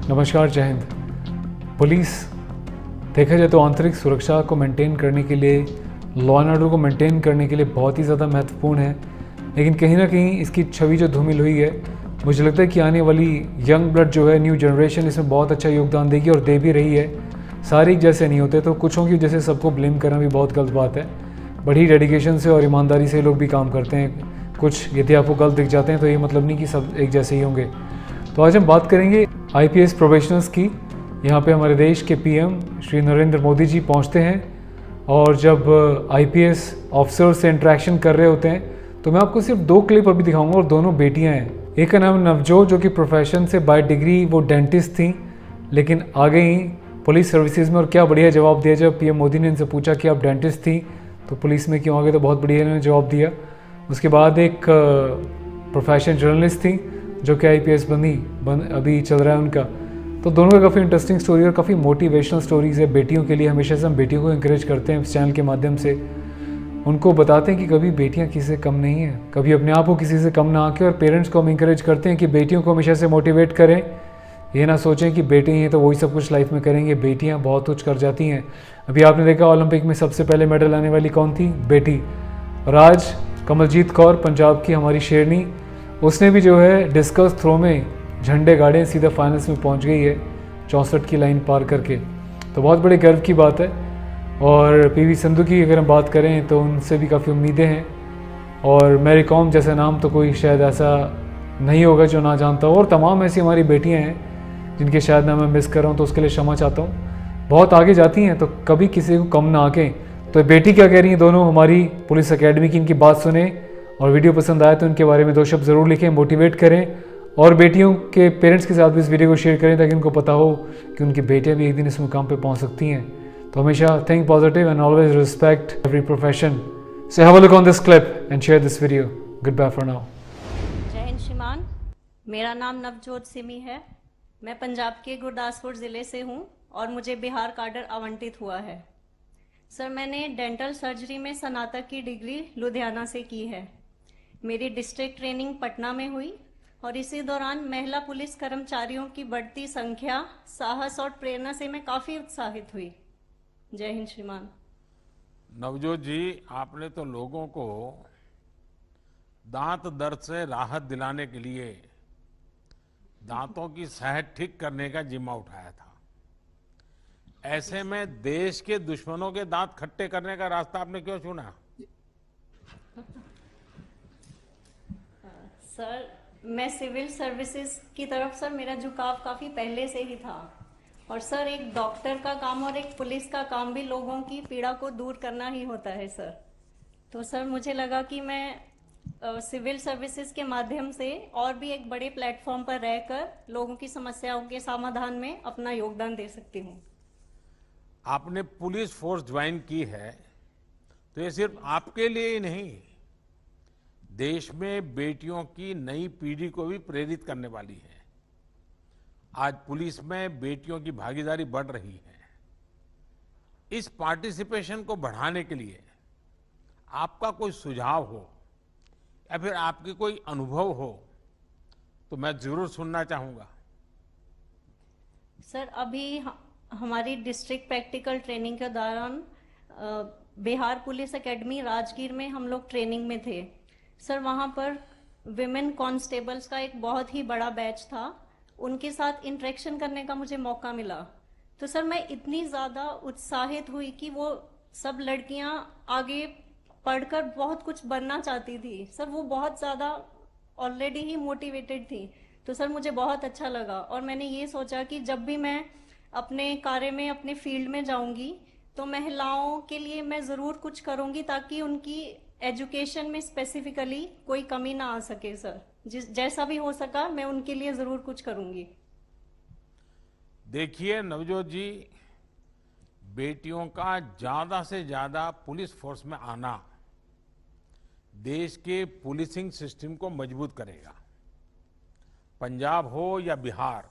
नमस्कार, जय हिंद। पुलिस देखा जाए तो आंतरिक सुरक्षा को मेंटेन करने के लिए, लॉ एंड ऑर्डर को मेंटेन करने के लिए बहुत ही ज़्यादा महत्वपूर्ण है। लेकिन कहीं ना कहीं इसकी छवि जो धूमिल हुई है, मुझे लगता है कि आने वाली यंग ब्लड जो है, न्यू जनरेशन, इसमें बहुत अच्छा योगदान देगी और दे भी रही है। सारे एक जैसे नहीं होते, तो कुछों की वजह से सबको ब्लेम करना भी बहुत गलत बात है। बड़ी डेडिकेशन से और ईमानदारी से लोग भी काम करते हैं। कुछ यदि आपको गलत दिख जाते हैं तो ये मतलब नहीं कि सब एक जैसे ही होंगे। तो आज हम बात करेंगे आईपीएस प्रोबेशनर्स की। यहाँ पे हमारे देश के पीएम श्री नरेंद्र मोदी जी पहुँचते हैं और जब आईपीएस ऑफिसर से इंटरेक्शन कर रहे होते हैं तो मैं आपको सिर्फ 2 क्लिप अभी दिखाऊंगा और दोनों बेटियां हैं। एक का नाम नवजोत, जो कि प्रोफेशन से बाय डिग्री वो डेंटिस्ट थी, लेकिन आ गई पुलिस सर्विसेज में। और क्या बढ़िया जवाब दिया जब पीएम मोदी ने इनसे पूछा कि आप डेंटिस्ट थी तो पुलिस में क्यों आ गए, तो बहुत बढ़िया इन्होंने जवाब दिया। उसके बाद एक प्रोफेशन जर्नलिस्ट थी जो कि आईपीएस अभी चल रहा है उनका। तो दोनों का काफ़ी इंटरेस्टिंग स्टोरी और काफ़ी मोटिवेशनल स्टोरीज़ है बेटियों के लिए। हमेशा से हम बेटियों को इंकरेज करते हैं इस चैनल के माध्यम से। उनको बताते हैं कि कभी बेटियां किसी से कम नहीं है, कभी अपने आप को किसी से कम ना आके। और पेरेंट्स को हम इंकरेज करते हैं कि बेटियों को हमेशा से मोटिवेट करें। ये ना सोचें कि बेटे ही हैं तो वही सब कुछ लाइफ में करेंगे। बेटियां बहुत कुछ कर जाती हैं। अभी आपने देखा ओलंपिक में सबसे पहले मेडल लाने वाली कौन थी? बेटी। और आज कमलजीत कौर, पंजाब की हमारी शेरनी, उसने भी जो है डिस्कस थ्रो में झंडे गाड़े सीधा फाइनल्स में पहुंच गई है 64 की लाइन पार करके। तो बहुत बड़े गर्व की बात है। और पीवी संधू की अगर हम बात करें तो उनसे भी काफ़ी उम्मीदें हैं। और मैरी कॉम जैसा नाम तो कोई शायद ऐसा नहीं होगा जो ना जानता हो। और तमाम ऐसी हमारी बेटियां हैं जिनके शायद ना मैं मिस कर रहा हूँ, तो उसके लिए क्षमा चाहता हूँ। बहुत आगे जाती हैं तो कभी किसी को कम ना आके। तो बेटी क्या कह रही हैं दोनों हमारी पुलिस एकेडमी की, इनकी बात सुने। और वीडियो पसंद आए तो इनके बारे में 2 शब्द ज़रूर लिखें, मोटिवेट करें। और बेटियों के पेरेंट्स के साथ भी इस वीडियो को शेयर करें ताकि उनको पता हो कि उनकी बेटियां भी एक दिन इस मुकाम पे पहुंच सकती हैं। तो हमेशा think positive and always respect every profession. So have a look on this clip and share this video. Good bye for now. जय हिंद श्रीमान, मेरा नाम नवजोत सिमी है। मैं पंजाब के गुरदासपुर ज़िले से हूँ और मुझे बिहार काडर आवंटित हुआ है। सर, मैंने डेंटल सर्जरी में स्नातक की डिग्री लुधियाना से की है। मेरी डिस्ट्रिक्ट ट्रेनिंग पटना में हुई और इसी दौरान महिला पुलिस कर्मचारियों की बढ़ती संख्या, साहस और प्रेरणा से मैं काफ़ी उत्साहित हुई। जय हिंद श्रीमान। नवजोत जी, आपने तो लोगों को दांत दर्द से राहत दिलाने के लिए दांतों की सेहत ठीक करने का जिम्मा उठाया था। ऐसे में देश के दुश्मनों के दांत खट्टे करने का रास्ता आपने क्यों चुना? सर, मैं सिविल सर्विसेज की तरफ सर मेरा झुकाव काफ़ी पहले से ही था। और सर, एक डॉक्टर का काम और एक पुलिस का काम भी लोगों की पीड़ा को दूर करना ही होता है सर। तो सर, मुझे लगा कि मैं सिविल सर्विसेज के माध्यम से और भी एक बड़े प्लेटफॉर्म पर रहकर लोगों की समस्याओं के समाधान में अपना योगदान दे सकती हूँ। आपने पुलिस फोर्स ज्वाइन की है तो ये सिर्फ आपके लिए ही नहीं, देश में बेटियों की नई पीढ़ी को भी प्रेरित करने वाली है। आज पुलिस में बेटियों की भागीदारी बढ़ रही है। इस पार्टिसिपेशन को बढ़ाने के लिए आपका कोई सुझाव हो या फिर आपके कोई अनुभव हो तो मैं जरूर सुनना चाहूंगा। सर, अभी हमारी डिस्ट्रिक्ट प्रैक्टिकल ट्रेनिंग के दौरान बिहार पुलिस एकेडमी राजगीर में हम लोग ट्रेनिंग में थे। सर, वहाँ पर विमेन कांस्टेबल्स का एक बहुत ही बड़ा बैच था। उनके साथ इंटरेक्शन करने का मुझे मौका मिला। तो सर, मैं इतनी ज़्यादा उत्साहित हुई कि वो सब लड़कियाँ आगे पढ़कर बहुत कुछ बनना चाहती थी। सर, वो बहुत ज़्यादा ऑलरेडी ही मोटिवेटेड थी। तो सर, मुझे बहुत अच्छा लगा और मैंने ये सोचा कि जब भी मैं अपने कार्य में, अपने फील्ड में जाऊंगी तो महिलाओं के लिए मैं ज़रूर कुछ करूंगी ताकि उनकी एजुकेशन में स्पेसिफिकली कोई कमी ना आ सके। सर, जैसा भी हो सका मैं उनके लिए ज़रूर कुछ करूंगी। देखिए नवजोत जी, बेटियों का ज्यादा से ज्यादा पुलिस फोर्स में आना देश के पुलिसिंग सिस्टम को मजबूत करेगा। पंजाब हो या बिहार,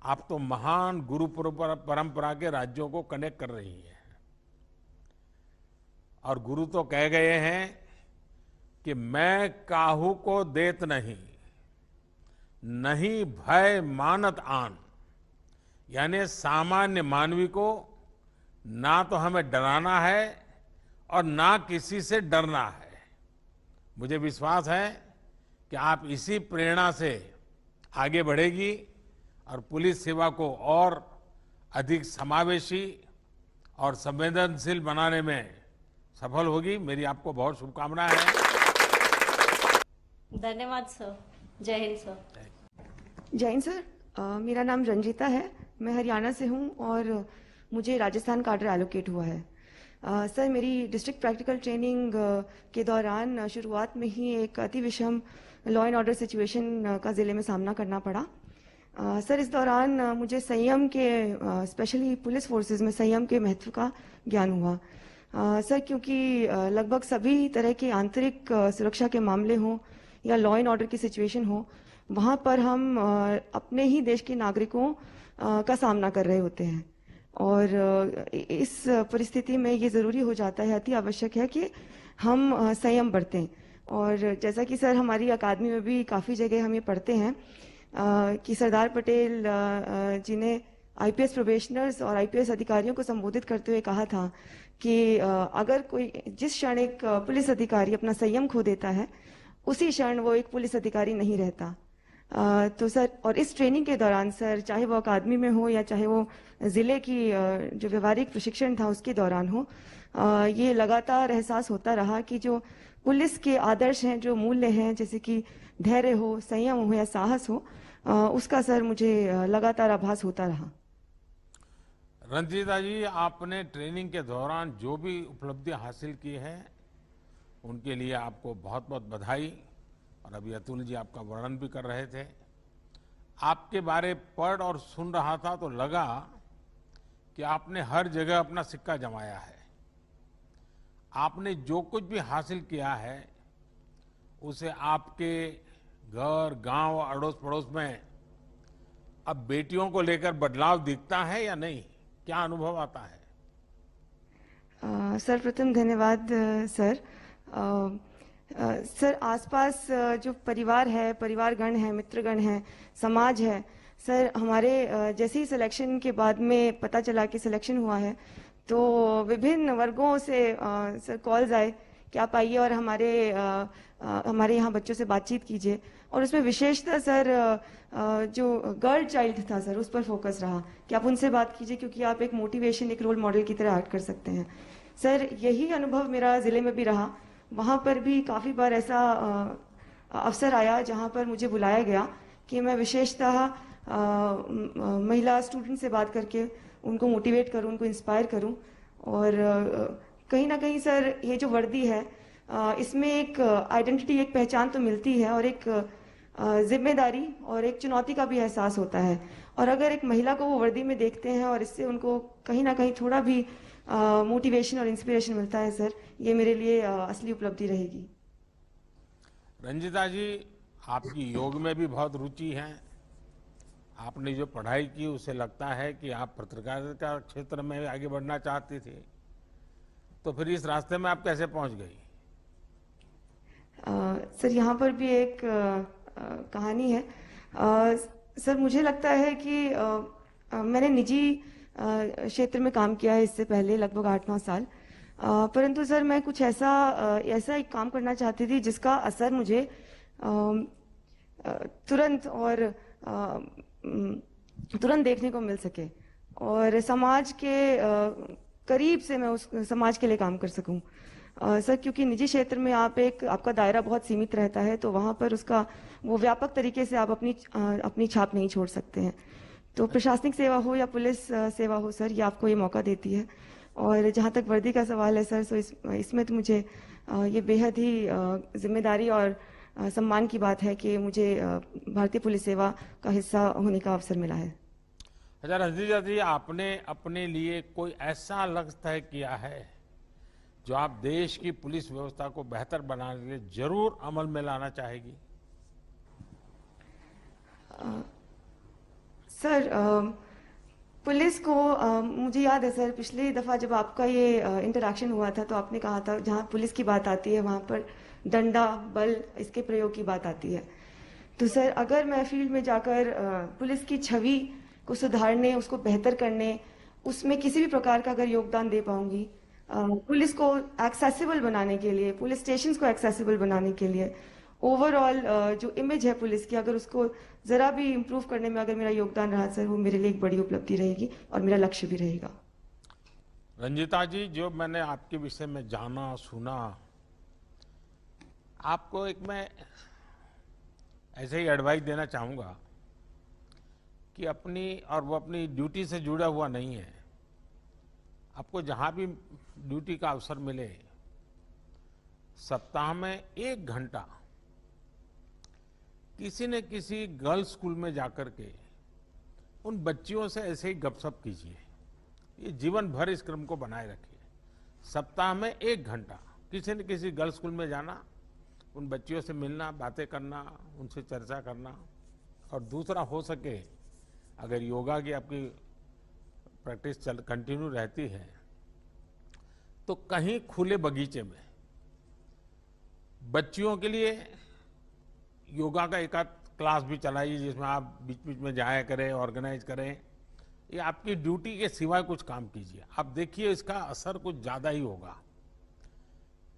आप तो महान गुरु परंपरा के राज्यों को कनेक्ट कर रही हैं। और गुरु तो कह गए हैं कि मैं काहू को देत नहीं, नहीं भय मानत आन, यानी सामान्य मानवी को ना तो हमें डराना है और ना किसी से डरना है। मुझे विश्वास है कि आप इसी प्रेरणा से आगे बढ़ेगी और पुलिस सेवा को और अधिक समावेशी और संवेदनशील बनाने में सफल होगी। मेरी आपको बहुत शुभकामनाएं हैं। धन्यवाद सर। जय हिंद सर। जय हिंद सर। मेरा नाम रंजीता है, मैं हरियाणा से हूं और मुझे राजस्थान काडर एलोकेट हुआ है। सर, मेरी डिस्ट्रिक्ट प्रैक्टिकल ट्रेनिंग के दौरान शुरुआत में ही एक अति विषम लॉ एंड ऑर्डर सिचुएशन का ज़िले में सामना करना पड़ा। सर, इस दौरान मुझे संयम के, स्पेशली पुलिस फोर्सेस में संयम के महत्व का ज्ञान हुआ। सर, क्योंकि लगभग सभी तरह के आंतरिक सुरक्षा के मामले हों या लॉ एंड ऑर्डर की सिचुएशन हो, वहाँ पर हम अपने ही देश के नागरिकों का सामना कर रहे होते हैं और इस परिस्थिति में ये ज़रूरी हो जाता है, अति आवश्यक है कि हम संयम बरतें। और जैसा कि सर हमारी अकादमी में भी काफ़ी जगह हम ये पढ़ते हैं कि सरदार पटेल जी ने आईपीएस प्रोबेशनर्स और आईपीएस अधिकारियों को संबोधित करते हुए कहा था कि अगर कोई जिस क्षण एक पुलिस अधिकारी अपना संयम खो देता है, उसी क्षण वो एक पुलिस अधिकारी नहीं रहता। तो सर, और इस ट्रेनिंग के दौरान सर, चाहे वो अकादमी में हो या चाहे वो ज़िले की जो व्यवहारिक प्रशिक्षण था उसके दौरान हो, ये लगातार एहसास होता रहा कि जो पुलिस के आदर्श हैं, जो मूल्य हैं, जैसे कि धैर्य हो, संयम हो या साहस हो, उसका सर मुझे लगातार आभास होता रहा। रंजीता जी, आपने ट्रेनिंग के दौरान जो भी उपलब्धियां हासिल की हैं, उनके लिए आपको बहुत बहुत बधाई। और अभी अतुल जी आपका वर्णन भी कर रहे थे। आपके बारे पढ़ और सुन रहा था तो लगा कि आपने हर जगह अपना सिक्का जमाया है। आपने जो कुछ भी हासिल किया है उसे आपके घर, गांव, अड़ोस पड़ोस में अब बेटियों को लेकर बदलाव दिखता है या नहीं? क्या अनुभव आता है? सर, प्रथम धन्यवाद सर। सर, आसपास जो परिवार है, परिवारगण है, मित्रगण है, समाज है, सर हमारे जैसे ही सिलेक्शन के बाद में पता चला कि सिलेक्शन हुआ है तो विभिन्न वर्गों से सर कॉल्स आए कि आप आइए और हमारे यहाँ बच्चों से बातचीत कीजिए। और उसमें विशेषतः सर जो गर्ल चाइल्ड था सर, उस पर फोकस रहा कि आप उनसे बात कीजिए क्योंकि आप एक मोटिवेशन, एक रोल मॉडल की तरह एक्ट कर सकते हैं। सर, यही अनुभव मेरा ज़िले में भी रहा। वहाँ पर भी काफ़ी बार ऐसा अवसर आया जहाँ पर मुझे बुलाया गया कि मैं विशेषतः महिला स्टूडेंट से बात करके उनको मोटिवेट करूँ, उनको इंस्पायर करूँ। और कहीं ना कहीं सर, ये जो वर्दी है, इसमें एक आइडेंटिटी, एक पहचान तो मिलती है और एक जिम्मेदारी और एक चुनौती का भी एहसास होता है। और अगर एक महिला को वो वर्दी में देखते हैं और इससे उनको कहीं ना कहीं थोड़ा भी मोटिवेशन और इंस्पिरेशन मिलता है सर, ये मेरे लिए असली उपलब्धि रहेगी। रंजीता जी, आपकी योग में भी बहुत रुचि है। आपने जो पढ़ाई की उससे लगता है कि आप पत्रकारिता क्षेत्र में आगे बढ़ना चाहती थी, तो फिर इस रास्ते में आप कैसे पहुंच गई? सर, यहाँ पर भी एक कहानी है। सर, मुझे लगता है कि मैंने निजी क्षेत्र में काम किया है इससे पहले लगभग 8-9 साल, परंतु सर मैं कुछ ऐसा एक काम करना चाहती थी जिसका असर मुझे तुरंत देखने को मिल सके और समाज के करीब से मैं उस समाज के लिए काम कर सकूं। सर, क्योंकि निजी क्षेत्र में आपका दायरा बहुत सीमित रहता है, तो वहाँ पर उसका वो व्यापक तरीके से आप अपनी छाप नहीं छोड़ सकते हैं। तो प्रशासनिक सेवा हो या पुलिस सेवा हो सर, ये आपको ये मौका देती है। और जहाँ तक वर्दी का सवाल है सर, तो इसमें तो मुझे ये बेहद ही जिम्मेदारी और सम्मान की बात है कि मुझे भारतीय पुलिस सेवा का हिस्सा होने का अवसर मिला है। अच्छा रंजीता जी, आपने अपने लिए कोई ऐसा लक्ष्य तय किया है जो आप देश की पुलिस व्यवस्था को बेहतर बनाने के लिए जरूर अमल में लाना चाहेगी? सर, पुलिस को मुझे याद है सर, पिछली दफ़ा जब आपका ये इंटरेक्शन हुआ था तो आपने कहा था जहाँ पुलिस की बात आती है वहाँ पर डंडा, बल, इसके प्रयोग की बात आती है। तो सर अगर मैं फील्ड में जाकर पुलिस की छवि को सुधारने, उसको बेहतर करने, उसमें किसी भी प्रकार का अगर योगदान दे पाऊंगी, पुलिस को एक्सेसिबल बनाने के लिए, पुलिस स्टेशंस को एक्सेसिबल बनाने के लिए, ओवरऑल जो इमेज है पुलिस की, अगर उसको ज़रा भी इम्प्रूव करने में अगर मेरा योगदान रहा सर, वो मेरे लिए एक बड़ी उपलब्धि रहेगी और मेरा लक्ष्य भी रहेगा। रंजिता जी, जो मैंने आपके विषय में जाना सुना, आपको एक मैं ऐसे ही एडवाइस देना चाहूँगा कि वो अपनी ड्यूटी से जुड़ा हुआ नहीं है। आपको जहाँ भी ड्यूटी का अवसर मिले, सप्ताह में 1 घंटा किसी न किसी गर्ल्स स्कूल में जाकर के उन बच्चियों से ऐसे ही गपशप कीजिए। ये जीवन भर इस क्रम को बनाए रखिए। सप्ताह में 1 घंटा किसी न किसी गर्ल्स स्कूल में जाना, उन बच्चियों से मिलना, बातें करना, उनसे चर्चा करना। और दूसरा, हो सके अगर योगा की आपकी प्रैक्टिस कंटिन्यू रहती है तो कहीं खुले बगीचे में बच्चियों के लिए योगा का एक आध क्लास भी चलाइए, जिसमें आप बीच बीच में जाया करें, ऑर्गेनाइज करें। ये आपकी ड्यूटी के सिवाय कुछ काम कीजिए, आप देखिए इसका असर कुछ ज़्यादा ही होगा।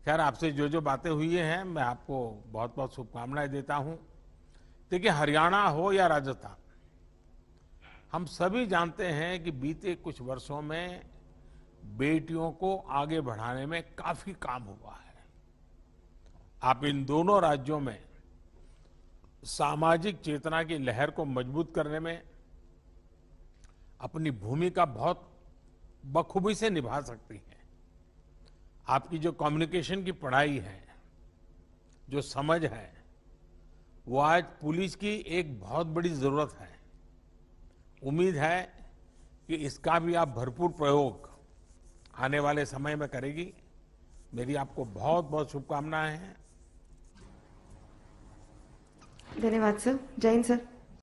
खैर, आपसे जो जो बातें हुई हैं, मैं आपको बहुत बहुत शुभकामनाएं देता हूं। देखिए, हरियाणा हो या राजस्थान, हम सभी जानते हैं कि बीते कुछ वर्षों में बेटियों को आगे बढ़ाने में काफी काम हुआ है। आप इन दोनों राज्यों में सामाजिक चेतना की लहर को मजबूत करने में अपनी भूमिका बहुत बखूबी से निभा सकती हैं। आपकी जो कम्युनिकेशन की पढ़ाई है, जो समझ है, वो आज पुलिस की एक बहुत बड़ी जरूरत है। उम्मीद है कि इसका भी आप भरपूर प्रयोग आने वाले समय में करेगी। मेरी आपको बहुत बहुत शुभकामनाएं हैं। धन्यवाद सर। जय हिंद सर।